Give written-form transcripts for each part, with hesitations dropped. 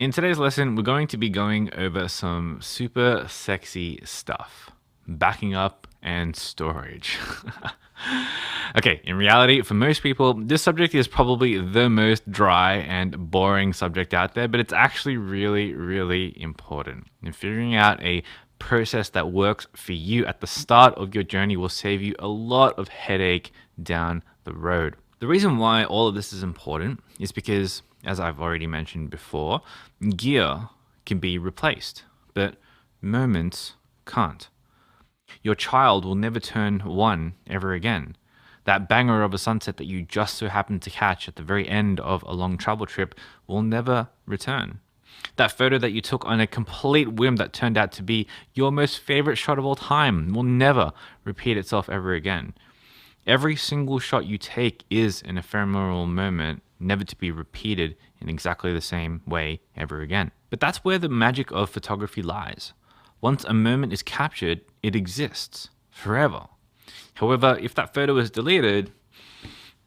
In today's lesson, we're going to be going over some super sexy stuff, backing up and storage. Okay, in reality, for most people, this subject is probably the most dry and boring subject out there, but it's actually really, really important. And figuring out a process that works for you at the start of your journey will save you a lot of headache down the road. The reason why all of this is important is because, as I've already mentioned before, gear can be replaced, but moments can't. Your child will never turn one ever again. That banger of a sunset that you just so happened to catch at the very end of a long travel trip will never return. That photo that you took on a complete whim that turned out to be your most favorite shot of all time will never repeat itself ever again. Every single shot you take is an ephemeral moment, never to be repeated in exactly the same way ever again. But that's where the magic of photography lies. Once a moment is captured, it exists forever. However, if that photo is deleted,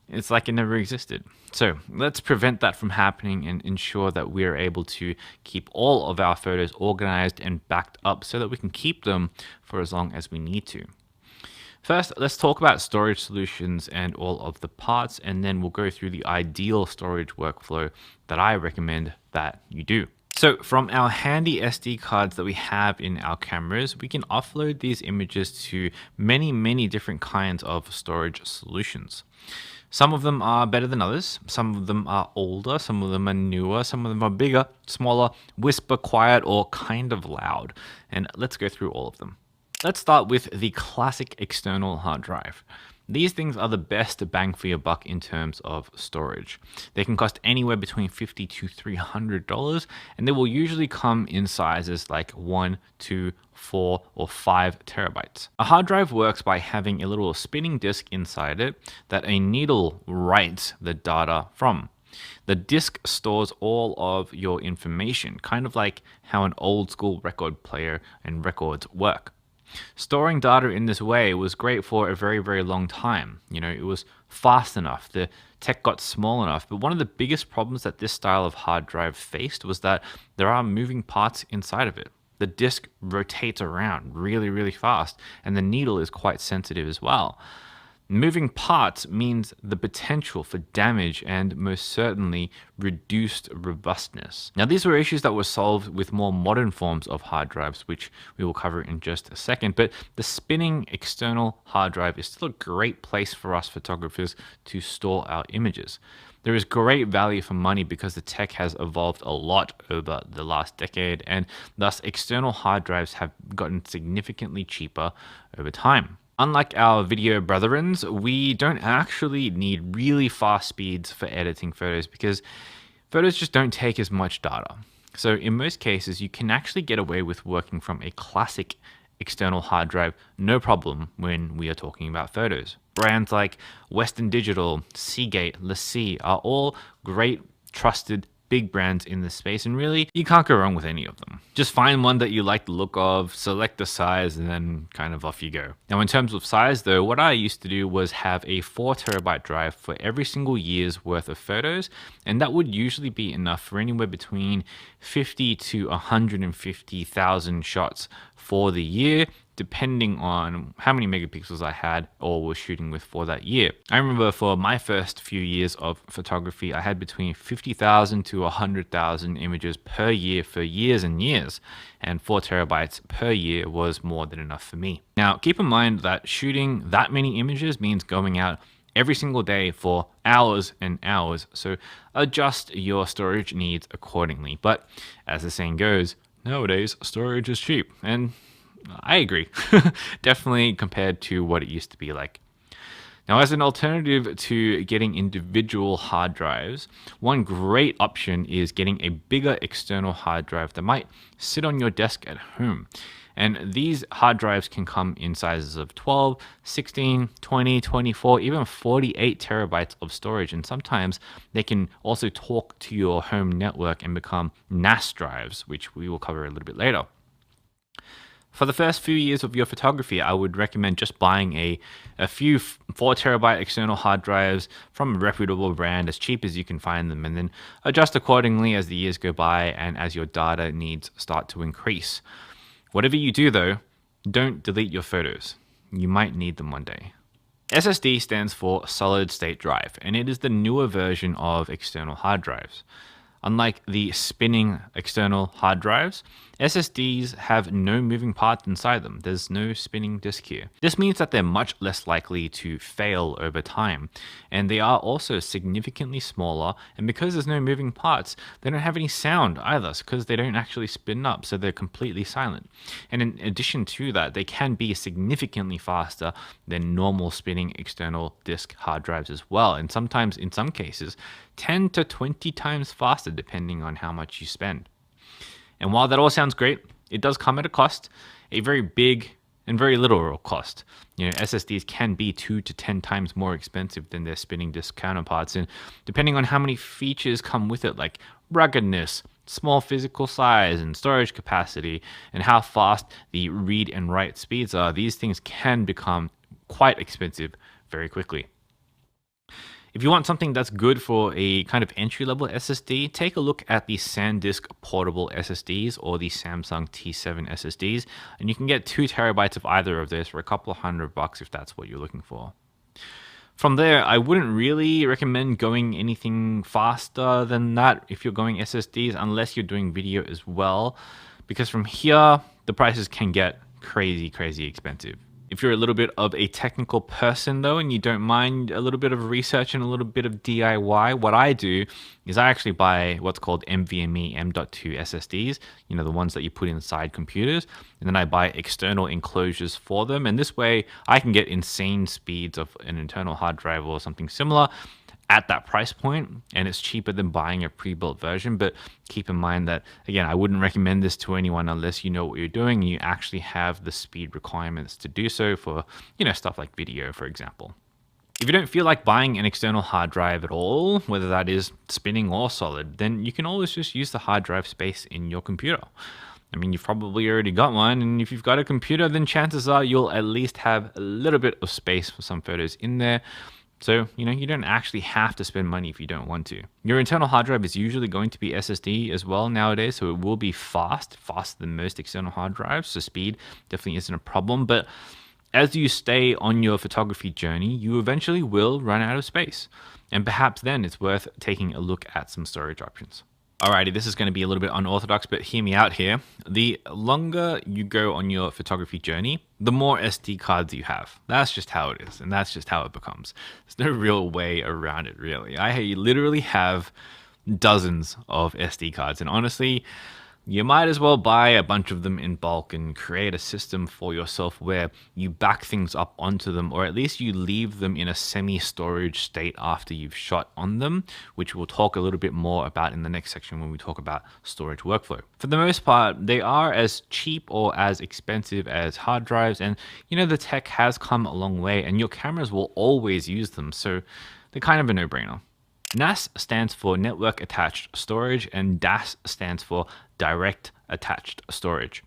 it's like it never existed. So let's prevent that from happening and ensure that we are able to keep all of our photos organized and backed up so that we can keep them for as long as we need to. First, let's talk about storage solutions and all of the parts, and then we'll go through the ideal storage workflow that I recommend that you do. So from our handy SD cards that we have in our cameras, we can offload these images to many different kinds of storage solutions. Some of them are better than others. Some of them are older. Some of them are newer. Some of them are bigger, smaller, whisper quiet, or kind of loud. And let's go through all of them. Let's start with the classic external hard drive. These things are the best bang for your buck in terms of storage. They can cost anywhere between $50 to $300, and they will usually come in sizes like 1, 2, 4, or 5 terabytes. A hard drive works by having a little spinning disk inside it that a needle writes the data from. The disk stores all of your information, kind of like how an old school record player and records work. Storing data in this way was great for a very long time. It was fast enough. The tech got small enough. But one of the biggest problems that this style of hard drive faced was that there are moving parts inside of it. The disk rotates around really fast, and the needle is quite sensitive as well. Moving parts means the potential for damage and most certainly reduced robustness. Now, these were issues that were solved with more modern forms of hard drives, which we will cover in just a second. But the spinning external hard drive is still a great place for us photographers to store our images. There is great value for money because the tech has evolved a lot over the last decade, and thus external hard drives have gotten significantly cheaper over time. Unlike our video brethrens, we don't actually need really fast speeds for editing photos because photos just don't take as much data. So in most cases, you can actually get away with working from a classic external hard drive, no problem when we are talking about photos. Brands like Western Digital, Seagate, LaCie are all great, trusted, big brands in this space, and really, you can't go wrong with any of them. Just find one that you like the look of, select the size, and then kind of off you go. Now, in terms of size though, what I used to do was have a 4 terabyte drive for every single year's worth of photos, and that would usually be enough for anywhere between 50 to 150,000 shots for the year, depending on how many megapixels I had or was shooting with for that year. I remember for my first few years of photography, I had between 50,000 to 100,000 images per year for years and years, and 4 terabytes per year was more than enough for me. Now, keep in mind that shooting that many images means going out every single day for hours and hours, so adjust your storage needs accordingly. But as the saying goes, nowadays storage is cheap, and I agree, definitely compared to what it used to be like. Now, as an alternative to getting individual hard drives, one great option is getting a bigger external hard drive that might sit on your desk at home. And these hard drives can come in sizes of 12, 16, 20, 24, even 48 terabytes of storage. And sometimes they can also talk to your home network and become NAS drives, which we will cover a little bit later. For the first few years of your photography, I would recommend just buying a few 4 terabyte external hard drives from a reputable brand as cheap as you can find them, and then adjust accordingly as the years go by and as your data needs start to increase. Whatever you do though, don't delete your photos. You might need them one day. SSD stands for solid state drive, and it is the newer version of external hard drives. Unlike the spinning external hard drives, SSDs have no moving parts inside them. There's no spinning disk here. This means that they're much less likely to fail over time, and they are also significantly smaller, and because there's no moving parts, they don't have any sound either, because they don't actually spin up, so they're completely silent. And in addition to that, they can be significantly faster than normal spinning external disk hard drives as well, and sometimes, in some cases, 10 to 20 times faster depending on how much you spend. And while that all sounds great, it does come at a cost, a very big and very literal cost. SSDs can be 2 to 10 times more expensive than their spinning disk counterparts, and depending on how many features come with it, like ruggedness, small physical size, and storage capacity, and how fast the read and write speeds are, these things can become quite expensive very quickly. If you want something that's good for a kind of entry-level SSD, take a look at the SanDisk portable SSDs or the Samsung T7 SSDs, and you can get 2 terabytes of either of those for a couple of $100 if that's what you're looking for. From there, I wouldn't really recommend going anything faster than that if you're going SSDs, unless you're doing video as well, because from here, the prices can get crazy expensive. If you're a little bit of a technical person though, and you don't mind a little bit of research and a little bit of DIY, what I do is I actually buy what's called NVMe M.2 SSDs, the ones that you put inside computers, and then I buy external enclosures for them. And this way I can get insane speeds of an internal hard drive or something similar at that price point, and it's cheaper than buying a pre-built version. But keep in mind that, again, I wouldn't recommend this to anyone unless you know what you're doing and you actually have the speed requirements to do so for, stuff like video, for example. If you don't feel like buying an external hard drive at all, whether that is spinning or solid, then you can always just use the hard drive space in your computer. You've probably already got one, and if you've got a computer, then chances are you'll at least have a little bit of space for some photos in there. So, you don't actually have to spend money if you don't want to. Your internal hard drive is usually going to be SSD as well nowadays, so it will be faster than most external hard drives, so speed definitely isn't a problem. But as you stay on your photography journey, you eventually will run out of space. And perhaps then it's worth taking a look at some storage options. Alrighty, this is going to be a little bit unorthodox, but hear me out here. The longer you go on your photography journey, the more SD cards you have. That's just how it is, and that's just how it becomes. There's no real way around it, really. I literally have dozens of SD cards, and honestly, you might as well buy a bunch of them in bulk and create a system for yourself where you back things up onto them, or at least you leave them in a semi-storage state after you've shot on them, which we'll talk a little bit more about in the next section when we talk about storage workflow. For the most part, they are as cheap or as expensive as hard drives, and the tech has come a long way, and your cameras will always use them, so they're kind of a no-brainer. NAS stands for Network Attached Storage, and DAS stands for Direct Attached Storage.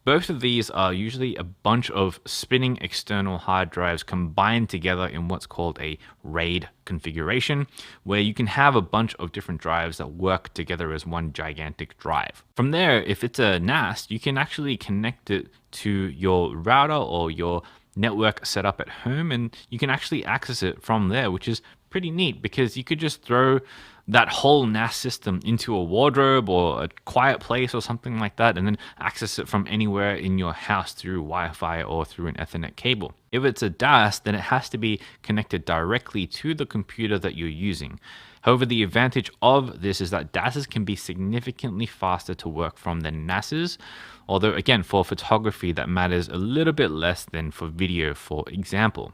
Both of these are usually a bunch of spinning external hard drives combined together in what's called a RAID configuration, where you can have a bunch of different drives that work together as one gigantic drive. From there, if it's a NAS, you can actually connect it to your router or your network setup at home, and you can actually access it from there, which is pretty neat because you could just throw that whole NAS system into a wardrobe or a quiet place or something like that, and then access it from anywhere in your house through Wi-Fi or through an Ethernet cable. If it's a DAS, then it has to be connected directly to the computer that you're using. However, the advantage of this is that DASs can be significantly faster to work from than NASs, although again, for photography, that matters a little bit less than for video, for example.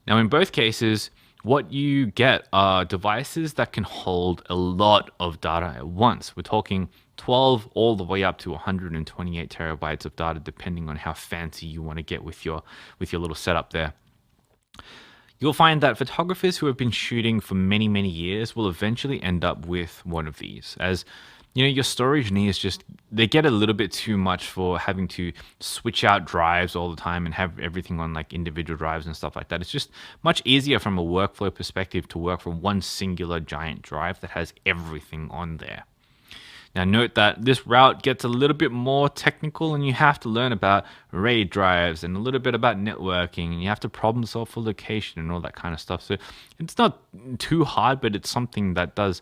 Now, in both cases, what you get are devices that can hold a lot of data at once. We're talking 12 all the way up to 128 terabytes of data, depending on how fancy you want to get with your little setup there. You'll find that photographers who have been shooting for many years will eventually end up with one of these, as Your storage needs just they get a little bit too much for having to switch out drives all the time and have everything on like individual drives and stuff like that. It's just much easier from a workflow perspective to work from one singular giant drive that has everything on there. Now, note that this route gets a little bit more technical and you have to learn about RAID drives and a little bit about networking, and you have to problem solve for location and all that kind of stuff. So it's not too hard, but it's something that does,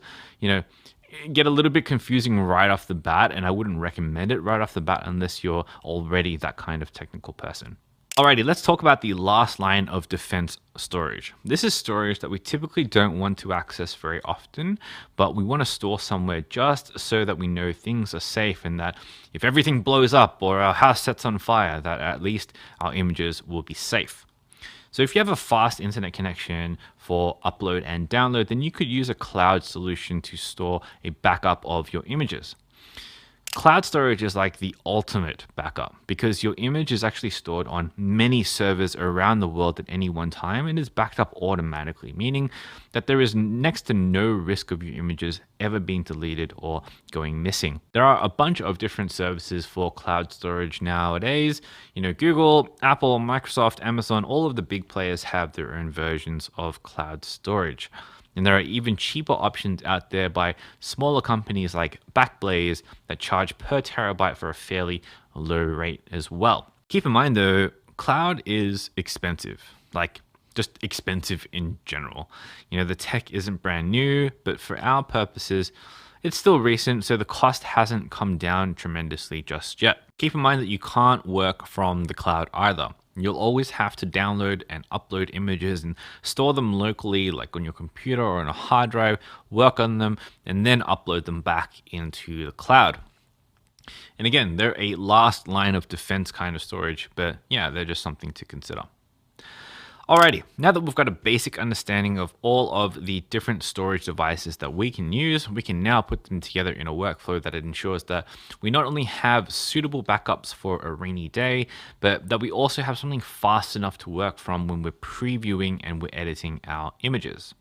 get a little bit confusing right off the bat, and I wouldn't recommend it right off the bat unless you're already that kind of technical person. Alrighty, let's talk about the last line of defense storage. This is storage that we typically don't want to access very often, but we want to store somewhere just so that we know things are safe and that if everything blows up or our house sets on fire, that at least our images will be safe. So if you have a fast internet connection for upload and download, then you could use a cloud solution to store a backup of your images. Cloud storage is like the ultimate backup because your image is actually stored on many servers around the world at any one time and is backed up automatically, meaning that there is next to no risk of your images ever being deleted or going missing. There are a bunch of different services for cloud storage nowadays. Google, Apple, Microsoft, Amazon, all of the big players have their own versions of cloud storage. And there are even cheaper options out there by smaller companies like Backblaze that charge per terabyte for a fairly low rate as well. Keep in mind though, cloud is expensive, like just expensive in general. The tech isn't brand new, but for our purposes, it's still recent, so the cost hasn't come down tremendously just yet. Keep in mind that you can't work from the cloud either. You'll always have to download and upload images and store them locally, like on your computer or on a hard drive, work on them, and then upload them back into the cloud. And again, they're a last line of defense kind of storage, but yeah, they're just something to consider. Alrighty, now that we've got a basic understanding of all of the different storage devices that we can use, we can now put them together in a workflow that ensures that we not only have suitable backups for a rainy day, but that we also have something fast enough to work from when we're previewing and we're editing our images.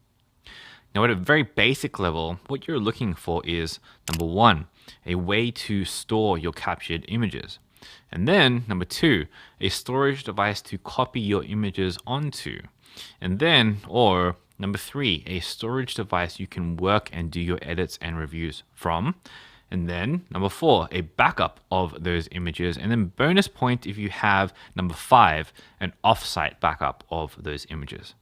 Now, at a very basic level, what you're looking for is, number one, a way to store your captured images. And then, number two, a storage device to copy your images onto. And then, or number three, a storage device you can work and do your edits and reviews from. And then, number four, a backup of those images. And then bonus point if you have, number five, an offsite backup of those images.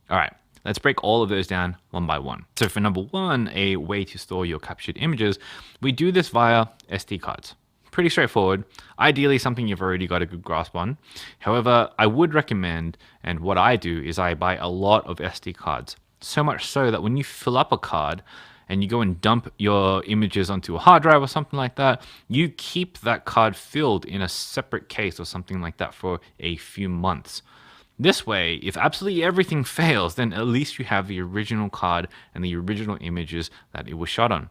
All right. Let's break all of those down one by one. So for number one, a way to store your captured images, we do this via SD cards. Pretty straightforward. Ideally, something you've already got a good grasp on. However, I would recommend, and what I do is I buy a lot of SD cards. So much so that when you fill up a card and you go and dump your images onto a hard drive or something like that, you keep that card filled in a separate case or something like that for a few months. This way, if absolutely everything fails, then at least you have the original card and the original images that it was shot on.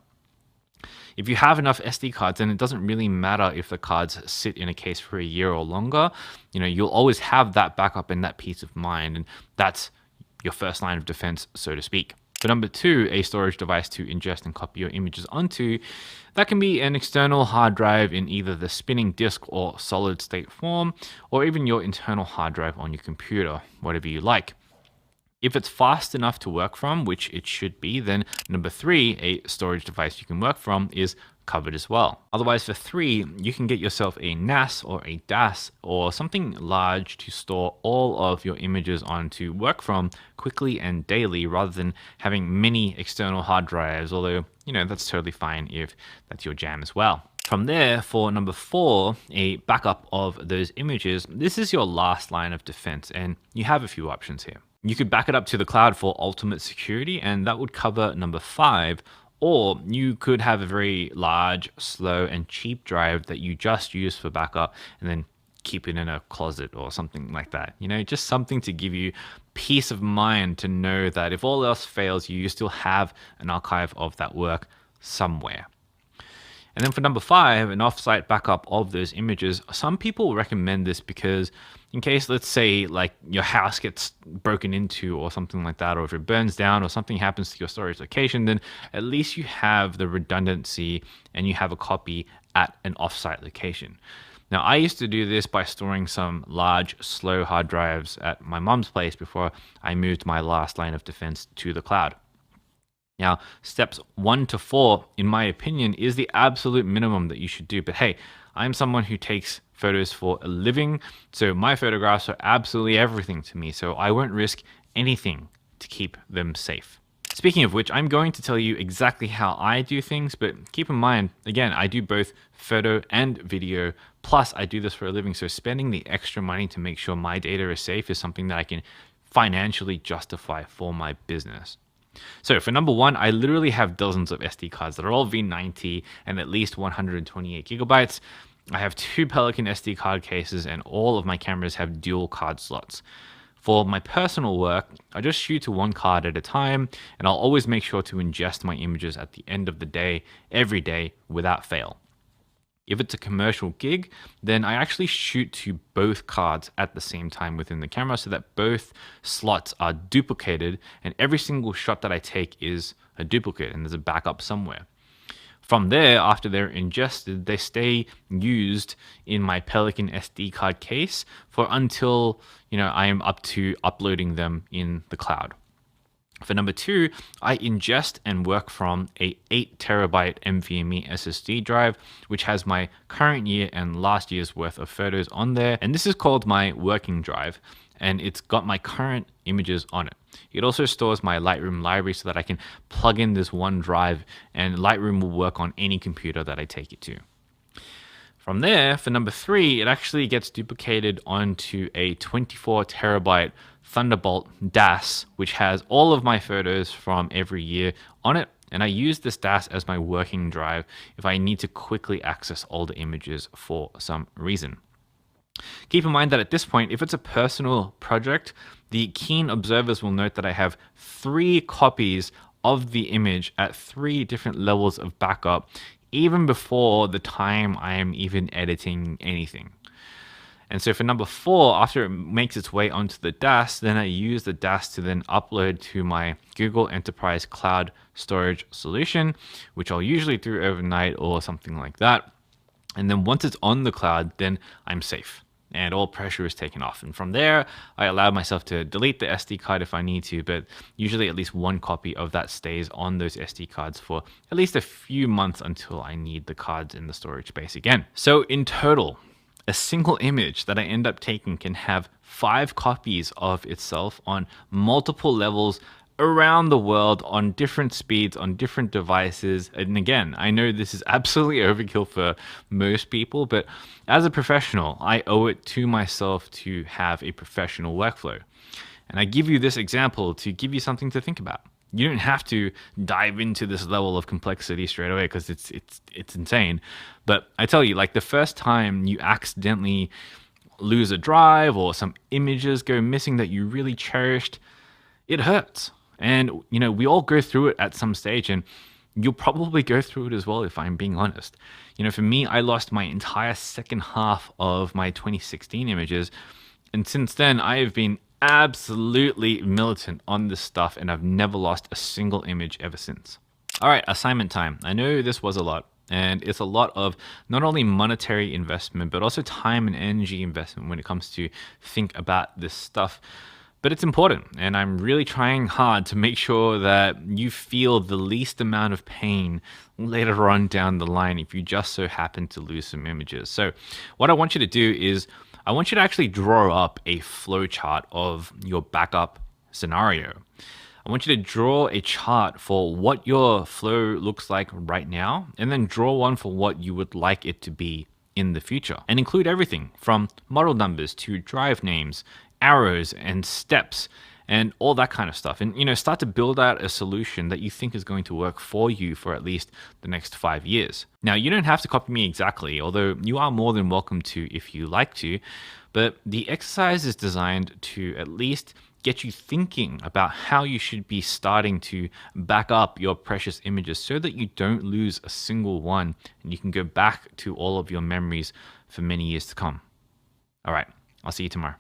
If you have enough SD cards, then it doesn't really matter if the cards sit in a case for a year or longer. You'll always have that backup and that peace of mind, and that's your first line of defense, so to speak. For number two, a storage device to ingest and copy your images onto, that can be an external hard drive in either the spinning disk or solid state form, or even your internal hard drive on your computer, whatever you like. If it's fast enough to work from, which it should be, then number three, a storage device you can work from, is covered as well. Otherwise, for three, you can get yourself a NAS or a DAS or something large to store all of your images on to work from quickly and daily rather than having many external hard drives, although, that's totally fine if that's your jam as well. From there, for number four, a backup of those images, this is your last line of defense, and you have a few options here. You could back it up to the cloud for ultimate security, and that would cover number five. Or you could have a very large, slow, and cheap drive that you just use for backup and then keep it in a closet or something like that. Just something to give you peace of mind to know that if all else fails, you still have an archive of that work somewhere. And then for number 5, an offsite backup of those images. Some people recommend this because in case, let's say, like your house gets broken into or something like that, or if it burns down or something happens to your storage location, then at least you have the redundancy and you have a copy at an offsite location. Now, I used to do this by storing some large, slow hard drives at my mom's place before I moved my last line of defense to the cloud. Now, steps 1 to 4, in my opinion, is the absolute minimum that you should do. But hey, I'm someone who takes photos for a living, so my photographs are absolutely everything to me, so I won't risk anything to keep them safe. Speaking of which, I'm going to tell you exactly how I do things, but keep in mind, again, I do both photo and video, plus I do this for a living, so spending the extra money to make sure my data is safe is something that I can financially justify for my business. So for number 1, I literally have dozens of SD cards that are all V90 and at least 128 gigabytes. I have 2 Pelican SD card cases and all of my cameras have dual card slots. For my personal work, I just shoot to 1 card at a time, and I'll always make sure to ingest my images at the end of the day, every day, without fail. If it's a commercial gig, then I actually shoot to both cards at the same time within the camera so that both slots are duplicated and every single shot that I take is a duplicate and there's a backup somewhere. From there, after they're ingested, they stay used in my Pelican SD card case for until, I am up to uploading them in the cloud. For number 2, I ingest and work from a 8 terabyte NVMe SSD drive, which has my current year and last year's worth of photos on there. And this is called my working drive, and it's got my current images on it. It also stores my Lightroom library so that I can plug in this one drive and Lightroom will work on any computer that I take it to. From there, for number 3, it actually gets duplicated onto a 24 terabyte Thunderbolt DAS, which has all of my photos from every year on it. And I use this DAS as my working drive if I need to quickly access older images for some reason. Keep in mind that at this point, if it's a personal project, the keen observers will note that I have 3 copies of the image at 3 different levels of backup, even before the time I am even editing anything. And so for number 4, after it makes its way onto the DAS, then I use the DAS to then upload to my Google Enterprise Cloud Storage solution, which I'll usually do overnight or something like that. And then once it's on the cloud, then I'm safe and all pressure is taken off. And from there, I allow myself to delete the SD card if I need to, but usually at least 1 copy of that stays on those SD cards for at least a few months until I need the cards in the storage space again. So in total, a single image that I end up taking can have 5 copies of itself on multiple levels around the world on different speeds, on different devices. And again, I know this is absolutely overkill for most people, but as a professional, I owe it to myself to have a professional workflow. And I give you this example to give you something to think about. You don't have to dive into this level of complexity straight away because it's insane. But I tell you, like the first time you accidentally lose a drive or some images go missing that you really cherished, it hurts. And, we all go through it at some stage, and you'll probably go through it as well, if I'm being honest. For me, I lost my entire second half of my 2016 images. And since then, I have been absolutely militant on this stuff, and I've never lost a single image ever since. All right, assignment time. I know this was a lot, and it's a lot of not only monetary investment, but also time and energy investment when it comes to think about this stuff. But it's important, and I'm really trying hard to make sure that you feel the least amount of pain later on down the line if you just so happen to lose some images. So what I want you to do is I want you to actually draw up a flowchart of your backup scenario. I want you to draw a chart for what your flow looks like right now, and then draw one for what you would like it to be in the future, and include everything from model numbers to drive names, arrows and steps and all that kind of stuff. And, start to build out a solution that you think is going to work for you for at least the next 5 years. Now, you don't have to copy me exactly, although you are more than welcome to if you like to, but the exercise is designed to at least get you thinking about how you should be starting to back up your precious images so that you don't lose a single one and you can go back to all of your memories for many years to come. All right, I'll see you tomorrow.